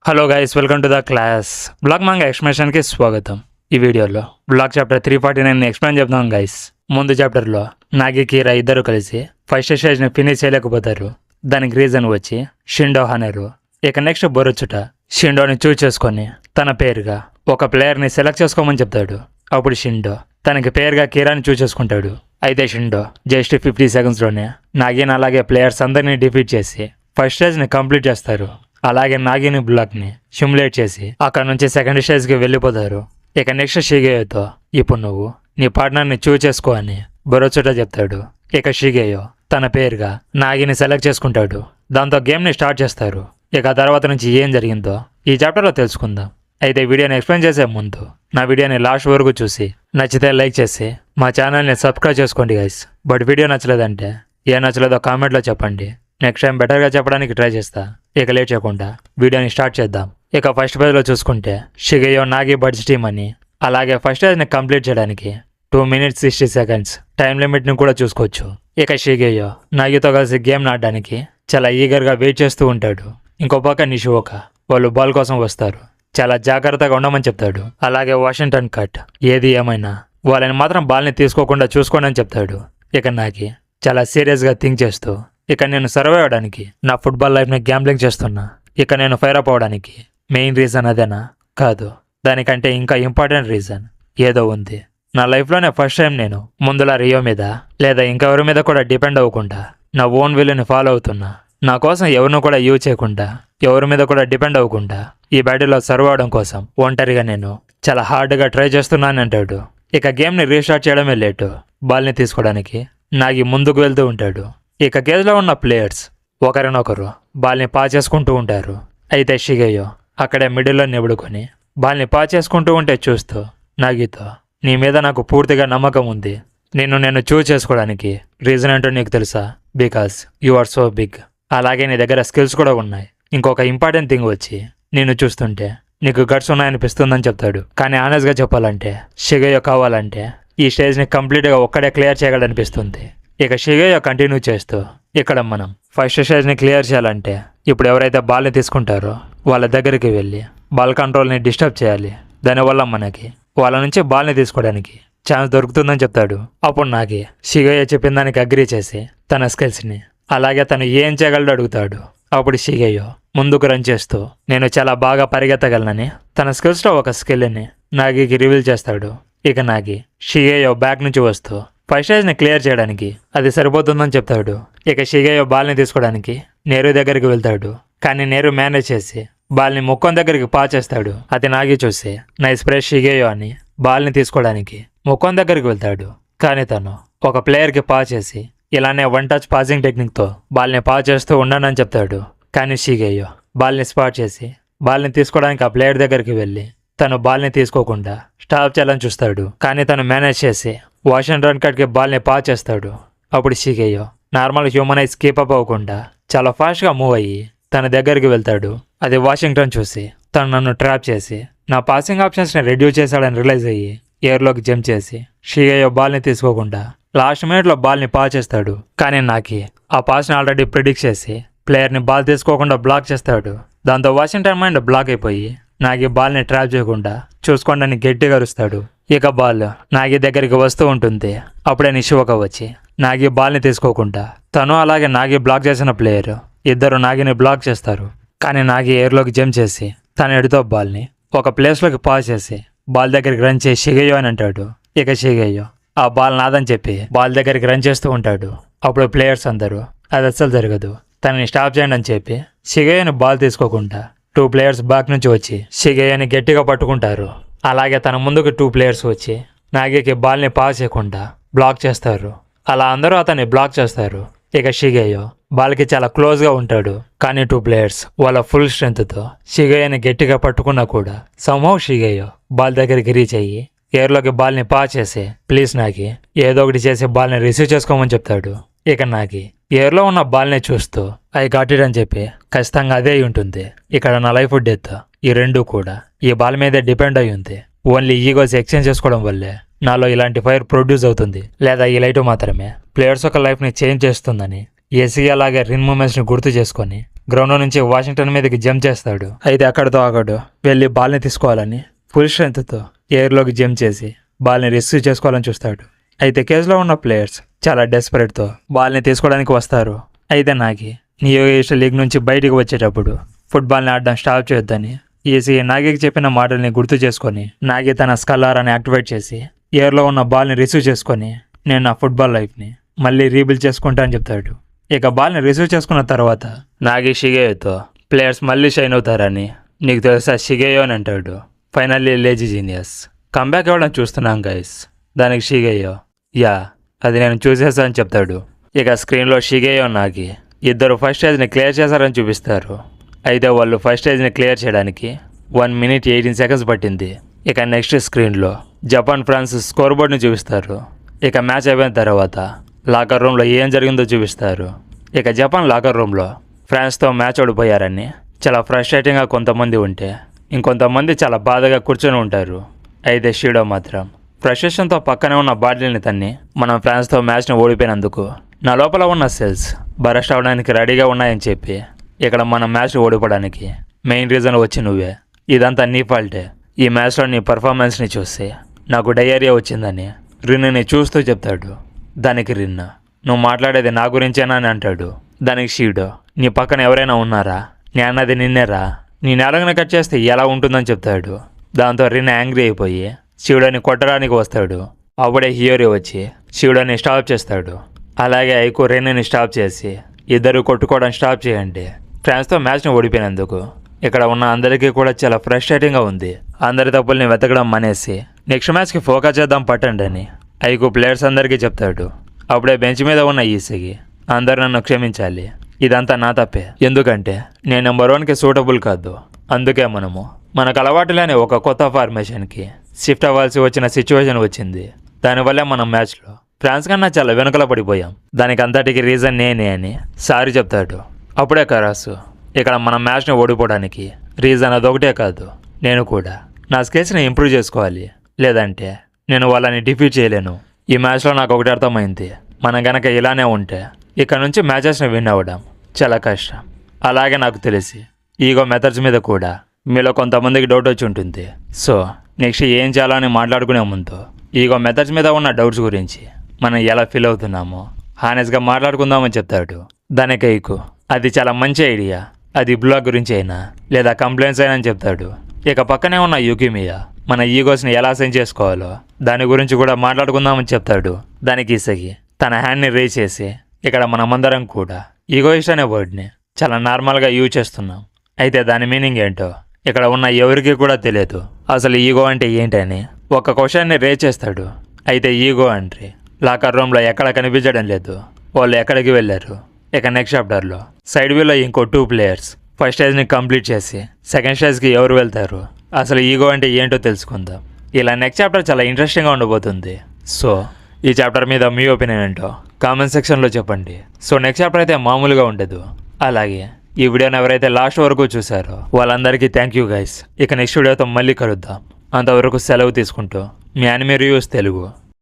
Hello guys, welcome to the class. Black manga ఎక్స్ప్లెనేషన్కి స్వాగతం. ఈ వీడియోలో బ్లాక్ చాప్టర్ 349 ఎక్స్ప్లెయిన్ చెప్తాం గైస్. ముందు చాప్టర్లో నాగి కీరా ఇద్దరు కలిసి ఫస్ట్ స్టేజ్ని ఫినిష్ చేయలేకపోతారు. దానికి రీజన్ వచ్చి షిండో హనెరు. ఇక నెక్స్ట్ బొరొచ్చుట షిండోని చూస్ చేసుకొని తన పేరుగా ఒక ప్లేయర్ని సెలెక్ట్ చేసుకోమని చెప్తాడు. అప్పుడు షిండో తనకి పేరుగా కీరాని చూస్ చేసుకుంటాడు. అయితే షిండో జస్ట్ 50 సెకండ్స్లోనే నాగిని అలాగే ప్లేయర్స్ అందరినీ డిఫీట్ చేసి ఫస్ట్ స్టేజ్ని కంప్లీట్ చేస్తారు. అలాగే నాగిని బ్లాక్ని సిమ్యులేట్ చేసి అక్కడ నుంచి సెకండ్ స్టేజ్కి వెళ్ళిపోతారు. ఇక నెక్స్ట్ షిగేయోతో ఇప్పుడు నువ్వు నీ పార్ట్నర్ని చూస్ చేసుకో అని బొరొచ్చుట చెప్తాడు. ఇక షిగేయో తన పేరుగా నాగిని సెలెక్ట్ చేసుకుంటాడు. దాంతో గేమ్ని స్టార్ట్ చేస్తారు. ఇక తర్వాత నుంచి ఏం జరిగిందో ఈ చాప్టర్లో తెలుసుకుందాం. అయితే వీడియోని ఎక్స్ప్లెయిన్ చేసే ముందు నా వీడియోని లాస్ట్ వరకు చూసి నచ్చితే లైక్ చేసి మా ఛానల్ని సబ్స్క్రైబ్ చేసుకోండి గైస్. బట్ వీడియో నచ్చలేదంటే ఏ నచ్చలేదో కామెంట్లో చెప్పండి. నెక్స్ట్ టైం బెటర్గా చెప్పడానికి ట్రై చేస్తా. ఇక లేట్ చేయకుండా వీడియోని స్టార్ట్ చేద్దాం. ఇక ఫస్ట్ పేజ్లో చూసుకుంటే షిగేయో నాగి బడ్జ్ టీమ్ అని, అలాగే ఫస్ట్ స్టేజ్ని కంప్లీట్ చేయడానికి 2 minutes 60 seconds టైం లిమిట్ని కూడా చూసుకోవచ్చు. ఇక షిగేయో నాగితో కలిసి గేమ్ ఆడడానికి చాలా ఈగర్గా వెయిట్ చేస్తూ ఉంటాడు. ఇంకో పక్క నిషిఓకా వాళ్ళు బాల్ కోసం వస్తారు. చాలా జాగ్రత్తగా ఉండమని చెప్తాడు. అలాగే వాషింగ్టన్ కట్ ఏది ఏమైనా వాళ్ళని మాత్రం బాల్ని తీసుకోకుండా చూసుకోండి అని చెప్తాడు. ఇక నాగి చాలా సీరియస్గా థింక్ చేస్తూ ఇక నేను సర్వైవ్ అవడానికి నా ఫుట్బాల్ లైఫ్ని గ్యాంబ్లింగ్ చేస్తున్నా. ఇక నేను ఫైర్ అప్ అవడానికి మెయిన్ రీజన్ అదేనా? కాదు, దానికంటే ఇంకా ఇంపార్టెంట్ రీజన్ ఏదో ఉంది. నా లైఫ్లోనే ఫస్ట్ టైం నేను ముందులా రియో మీద లేదా ఇంకెవరి మీద కూడా డిపెండ్ అవ్వకుండా నా ఓన్ విల్ని ఫాలో అవుతున్నా. నా కోసం ఎవరిని కూడా యూజ్ చేయకుండా, ఎవరి మీద కూడా డిపెండ్ అవ్వకుండా ఈ బ్యాటిల్లో సర్వ్ అవడం కోసం ఒంటరిగా నేను చాలా హార్డ్గా ట్రై చేస్తున్నాను అంటాడు. ఇక గేమ్ని రీస్టార్ట్ చేయడమే లేటు. బాల్ని తీసుకోవడానికి నాగి ముందుకు వెళ్తూ ఉంటాడు. ఇక గేజ్లో ఉన్న ప్లేయర్స్ ఒకరినొకరు బాల్ని పాస్ చేసుకుంటూ ఉంటారు. అయితే షిగేయో అక్కడే మిడిల్లో నిబడుకొని బాల్ని పాస్ చేసుకుంటూ ఉంటే చూస్తూ నాగితో నీ మీద నాకు పూర్తిగా నమ్మకం ఉంది. నేను చూస్ చేసుకోవడానికి రీజన్ ఏంటో నీకు తెలుసా? Because you are so big. అలాగే నీ దగ్గర స్కిల్స్ కూడా ఉన్నాయి. ఇంకొక ఇంపార్టెంట్ థింగ్ వచ్చి నిన్ను చూస్తుంటే నీకు గట్స్ ఉన్నాయనిపిస్తుందని చెప్తాడు. కానీ ఆనెస్ట్గా చెప్పాలంటే షిగేయో కావాలంటే ఈ స్టేజ్ని కంప్లీట్గా ఒక్కడే క్లియర్ చేయగలనిపిస్తుంది. ఇక షిగేయో కంటిన్యూ చేస్తూ ఇక్కడ మనం ఫస్ట్ స్టేజ్ని క్లియర్ చేయాలంటే ఇప్పుడు ఎవరైతే బాల్ని తీసుకుంటారో వాళ్ళ దగ్గరికి వెళ్ళి బాల్ కంట్రోల్ని డిస్టర్బ్ చేయాలి. దానివల్ల మనకి వాళ్ళ నుంచి బాల్ని తీసుకోవడానికి ఛాన్స్ దొరుకుతుందని చెప్తాడు. అప్పుడు నాగి షిగేయో చెప్పిన దానికి అగ్రీ చేసి తన స్కిల్స్ని అలాగే తను ఏం చేయగలడో అడుగుతాడు. అప్పుడు షిగేయో ముందుకు రన్ చేస్తూ నేను చాలా బాగా పరిగెత్తగలనని తన స్కిల్స్లో ఒక స్కిల్ని నాగికి రివీల్ చేస్తాడు. ఇక నాగి షిగేయో బ్యాక్ నుంచి వస్తూ ఫస్ట్ స్టేజ్ని క్లియర్ చేయడానికి అది సరిపోతుందని చెప్తాడు. ఇక షిగేయో బాల్ని తీసుకోవడానికి నేరు దగ్గరికి వెళ్తాడు. కానీ నేరు మేనేజ్ చేసి బాల్ని ముఖం దగ్గరికి పాస్ చేస్తాడు. అది నాగి చూసి నైస్ ప్రెస్ షిగేయో అని బాల్ని తీసుకోవడానికి ముఖం దగ్గరికి వెళ్తాడు. కానీ తను ఒక ప్లేయర్కి పాస్ చేసి ఇలానే 1 touch పాసింగ్ టెక్నిక్తో బాల్ని పాస్ చేస్తూ ఉండనని చెప్తాడు. కానీ షిగేయో బాల్ని స్పాట్ చేసి బాల్ని తీసుకోవడానికి ఆ ప్లేయర్ దగ్గరికి వెళ్ళి తను బాల్ని తీసుకోకుండా స్టాప్ చేయాలని చూస్తాడు. కానీ తను మేనేజ్ చేసి వాషింగ్టన్ కట్కి బాల్ని పాస్ చేస్తాడు. అప్పుడు షిగేయో నార్మల్ హ్యూమన్ ఐస్ కీపప్ అవ్వకుండా చాలా ఫాస్ట్గా మూవ్ అయ్యి తన దగ్గరికి వెళ్తాడు. అది వాషింగ్టన్ చూసి తను నన్ను ట్రాప్ చేసి నా పాసింగ్ ఆప్షన్స్ని రెడ్యూస్ చేశాడని రిలైజ్ అయ్యి ఎయిర్లోకి జంప్ చేసి షిగేయో బాల్ని తీసుకోకుండా లాస్ట్ మినిట్లో బాల్ని పాస్ చేస్తాడు. కానీ నాకి ఆ పాస్ని ఆల్రెడీ ప్రిడిక్ట్ చేసి ప్లేయర్ని బాల్ తీసుకోకుండా బ్లాక్ చేస్తాడు. దాంతో వాషింగ్టన్ మైండ్ బ్లాక్ అయిపోయి నాగి బాల్ని ట్రాప్ చేయకుండా చూసుకోండి అని గట్టిగా అరుస్తాడు. ఇక బాల్ నాగి దగ్గరికి వస్తూ ఉంటుంది. అప్పుడే నిషిఓకా వచ్చి నాగి బాల్ని తీసుకోకుండా తను అలాగే నాగి బ్లాక్ చేసిన ప్లేయర్ ఇద్దరు నాగిని బ్లాక్ చేస్తారు. కానీ నాగి ఎయిర్లోకి జంప్ చేసి తన ఎడితో బాల్ని ఒక ప్లేస్లోకి పాస్ చేసి బాల్ దగ్గరికి రన్ చేసి షిగేయో అని అంటాడు. ఇక షిగేయో ఆ బాల్ నాదని చెప్పి బాల్ దగ్గరికి రన్ చేస్తూ ఉంటాడు. అప్పుడు ప్లేయర్స్ అందరూ అది అస్సలు జరగదు, తనని స్టాప్ చేయండి అని చెప్పి షిగేయోని బాల్ తీసుకోకుండా 2 players బ్యాక్ నుంచి వచ్చి షిగేయోని గట్టిగా పట్టుకుంటారు. అలాగే తన ముందుకు 2 players వచ్చి నాగికి బాల్ని పాస్ చేయకుండా బ్లాక్ చేస్తారు. అలా అందరూ అతన్ని బ్లాక్ చేస్తారు. ఇక షిగేయో బాల్కి చాలా క్లోజ్గా ఉంటాడు. కానీ 2 players వాళ్ళ ఫుల్ స్ట్రెంగ్త్తో షిగేయోని గట్టిగా పట్టుకున్నా కూడా సమ్హౌ షిగేయో బాల్ దగ్గరికి రీచ్ అయ్యి ఎయిర్లోకి బాల్ని పాస్ చేసి ప్లీజ్ నాగి ఏదో ఒకటి చేసి బాల్ని రిసీవ్ చేసుకోమని చెప్తాడు. ఇక నాగి ఎయిర్లో ఉన్న బాల్ని చూస్తూ ఐ గాట్ ఇట్ అని చెప్పి ఖచ్చితంగా అదే ఉంటుంది. ఇక్కడ నా లైఫ్ డెత్ ఈ రెండు కూడా ఈ బాల్ మీదే డిపెండ్ అయి ఉంది. ఓన్లీ ఈగోస్ ఎక్స్చేంజ్ చేసుకోవడం వల్లే నాలో ఇలాంటి ఫైర్ ప్రొడ్యూస్ అవుతుంది, లేదా ఈ లైట్ మాత్రమే ప్లేయర్స్ యొక్క లైఫ్ని చేంజ్ చేస్తుందని ఏసీ అలాగే రిన్ మూమెంట్స్ని గుర్తు చేసుకొని గ్రౌండ్ నుంచి వాషింగ్టన్ మీదకి జంప్ చేస్తాడు. అయితే అక్కడితో ఆగడు. వెళ్ళి బాల్ని తీసుకోవాలని ఫుల్ స్ట్రెంగ్త్తో ఎయిర్లోకి జంప్ చేసి బాల్ని రిసీవ్ చేసుకోవాలని చూస్తాడు. అయితే కేజ్లో ఉన్న ప్లేయర్స్ చాలా డెస్పరేట్తో బాల్ని తీసుకోవడానికి వస్తారు. అయితే నాగి నియోగేష్ లీగ్ నుంచి బయటికి వచ్చేటప్పుడు ఫుట్బాల్ని ఆడడం స్టాప్ చేయొద్దని ఏసీ నాగికి చెప్పిన మాటల్ని గుర్తు చేసుకొని నాగి తన స్కల్లారాన్ని యాక్టివేట్ చేసి ఎయిర్లో ఉన్న బాల్ని రిసీవ్ చేసుకొని నేను నా ఫుట్బాల్ లైఫ్ని మళ్ళీ రీబిల్డ్ చేసుకుంటా అని చెప్తాడు. ఇక బాల్ని రిసీవ్ చేసుకున్న తర్వాత నాగి షిగేయోతో ప్లేయర్స్ మళ్ళీ షైన్ అవుతారని నీకు తెలుసా షిగేయో అని అంటాడు. ఫైనల్లీ లేజీ జీనియస్ కంబ్యాక్ ఇవ్వడం చూస్తున్నాం గైస్. దానికి షిగేయో యా అది నేను చూసేసా అని చెప్తాడు. ఇక స్క్రీన్లో షిగేయో నాగి ఇద్దరు ఫస్ట్ స్టేజ్ని క్లియర్ చేశారని చూపిస్తారు. అయితే వాళ్ళు ఫస్ట్ స్టేజ్ని క్లియర్ చేయడానికి 1 minute 18 seconds పట్టింది. ఇక నెక్స్ట్ స్క్రీన్లో జపాన్ ఫ్రాన్స్ స్కోర్ బోర్డ్ని చూపిస్తారు. ఇక మ్యాచ్ అయిపోయిన తర్వాత లాకర్ రూమ్లో ఏం జరిగిందో చూపిస్తారు. ఇక జపాన్ లాకర్ రూమ్లో ఫ్రాన్స్తో మ్యాచ్ ఓడిపోయారని చాలా ఫ్రస్ట్రేటింగ్గా కొంతమంది ఉంటే ఇంకొంతమంది చాలా బాధగా కూర్చొని ఉంటారు. అయితే షీడో మాత్రం ఫ్రస్ట్రేషన్తో పక్కనే ఉన్న బాటిల్ని తన్ని మనం ఫ్రాన్స్తో మ్యాచ్ని ఓడిపోయినందుకు నా లోపల ఉన్న సెల్స్ బరస్ట్ అవడానికి రెడీగా ఉన్నాయని చెప్పి ఇక్కడ మన మ్యాచ్ని ఓడిపోవడానికి మెయిన్ రీజన్ వచ్చి నువ్వే. ఇదంతా నీ ఫాల్టే. ఈ మ్యాచ్లో నీ పర్ఫార్మెన్స్ని చూసి నాకు డయేరియా వచ్చిందని రిన్ని చూస్తూ చెప్తాడు. దానికి రిన్ నువ్వు మాట్లాడేది నా గురించేనా అని అంటాడు. దానికి షీడో నీ పక్కన ఎవరైనా ఉన్నారా, నీ అన్నది నిన్నేరా, నీ నేలగన కట్ చేస్తే ఎలా ఉంటుందని చెప్తాడు. దాంతో రిన్ యాంగ్రీ అయిపోయి షీడోని కొట్టడానికి వస్తాడు. అప్పుడే హియోరి వచ్చి షీడోని స్టాప్ చేస్తాడు. అలాగే ఐకు రెన్ని స్టాప్ చేసి ఇద్దరు కొట్టుకోవడం స్టాప్ చేయండి. ఫ్రాన్స్తో మ్యాచ్ని ఓడిపోయినందుకు ఇక్కడ ఉన్న అందరికీ కూడా చాలా ఫ్రస్ట్రేటింగ్గా ఉంది. అందరి తప్పుల్ని వెతకడం మానేసి నెక్స్ట్ మ్యాచ్కి ఫోకస్ చేద్దాం పట్టండి అని ఐకు ప్లేయర్స్ అందరికీ చెప్తాడు. అప్పుడే బెంచ్ మీద ఉన్న ఈసీకి అందరు నన్ను క్షమించాలి, ఇదంతా నా తప్పే, ఎందుకంటే నేను నెంబర్ 1కి సూటబుల్ కాదు. అందుకే మనకు అలవాటు లేని ఒక కొత్త ఫార్మేషన్కి షిఫ్ట్ అవ్వాల్సి వచ్చిన సిచ్యువేషన్ వచ్చింది. దానివల్లే మనం మ్యాచ్లో ఫ్రాన్స్ కన్నా చాలా వెనుకల పడిపోయాం. దానికి అంతటికి రీజన్ నేనే అని సారీ చెప్తాడు. అప్పుడే కరాసు ఇక్కడ మన మ్యాచ్ని ఓడిపోవడానికి రీజన్ అదొకటే కాదు, నేను కూడా నా స్కిల్స్ని ఇంప్రూవ్ చేసుకోవాలి, లేదంటే నేను వాళ్ళని డిఫీట్ చేయలేను. ఈ మ్యాచ్లో నాకు ఒకటి అర్థమైంది, మనం గనక ఇలానే ఉంటే ఇక్కడ నుంచి మ్యాచెస్ని విన్ అవ్వడం చాలా కష్టం. అలాగే నాకు తెలిసి ఈగో మెథడ్స్ మీద కూడా మీలో కొంతమందికి డౌట్ వచ్చి ఉంటుంది. సో నెక్స్ట్ ఏం చేయాలో అని మాట్లాడుకునే ముందు ఈగో మెథడ్స్ మీద ఉన్న డౌట్స్ గురించి మనం ఎలా ఫీల్ అవుతున్నామో హానెస్గా మాట్లాడుకుందామని చెప్తాడు. దానికి ఐకు అది చాలా మంచి ఐడియా, అది బ్లాగ్ గురించి అయినా లేదా కంప్లైంట్స్ అయినా అని చెప్తాడు. ఇక పక్కనే ఉన్న యూకిమియా మన ఈగోస్ని ఎలా సెండ్ చేసుకోవాలో దాని గురించి కూడా మాట్లాడుకుందామని చెప్తాడు. దానికి ఇసగి తన హ్యాండ్ని రేజ్ చేసి ఇక్కడ మనమందరం కూడా ఈగోయిస్ట్ అనే వర్డ్ని చాలా నార్మల్గా యూజ్ చేస్తున్నాం. అయితే దాని మీనింగ్ ఏంటో ఇక్కడ ఉన్న ఎవరికి కూడా తెలియదు. అసలు ఈగో అంటే ఏంటని ఒక క్వశ్చన్ని రేజ్ చేస్తాడు. అయితే ఈగో అంటే లాకర్ రూమ్లో ఎక్కడ కనిపించడం లేదు, వాళ్ళు ఎక్కడికి వెళ్ళారు. ఇక నెక్స్ట్ చాప్టర్లో సైడ్ వ్యూలో ఇంకో 2 players ఫస్ట్ స్టేజ్ని కంప్లీట్ చేసి సెకండ్ స్టేజ్కి ఎవరు వెళ్తారు, అసలు ఈగో అంటే ఏంటో తెలుసుకుందాం. ఇలా నెక్స్ట్ చాప్టర్ చాలా ఇంట్రెస్టింగ్గా ఉండబోతుంది. సో ఈ చాప్టర్ మీద మీ ఒపీనియన్ ఏంటో కామెంట్ సెక్షన్లో చెప్పండి. సో నెక్స్ట్ చాప్టర్ అయితే మామూలుగా ఉండదు. అలాగే ఈ వీడియోని ఎవరైతే లాస్ట్ వరకు చూసారో వాళ్ళందరికీ థ్యాంక్ యూ గైస్. ఇక నెక్స్ట్ వీడియోతో మళ్ళీ కలుద్దాం. అంతవరకు సెలవు తీసుకుంటూ మీ యానిమే రివ్యూస్ తెలుగు.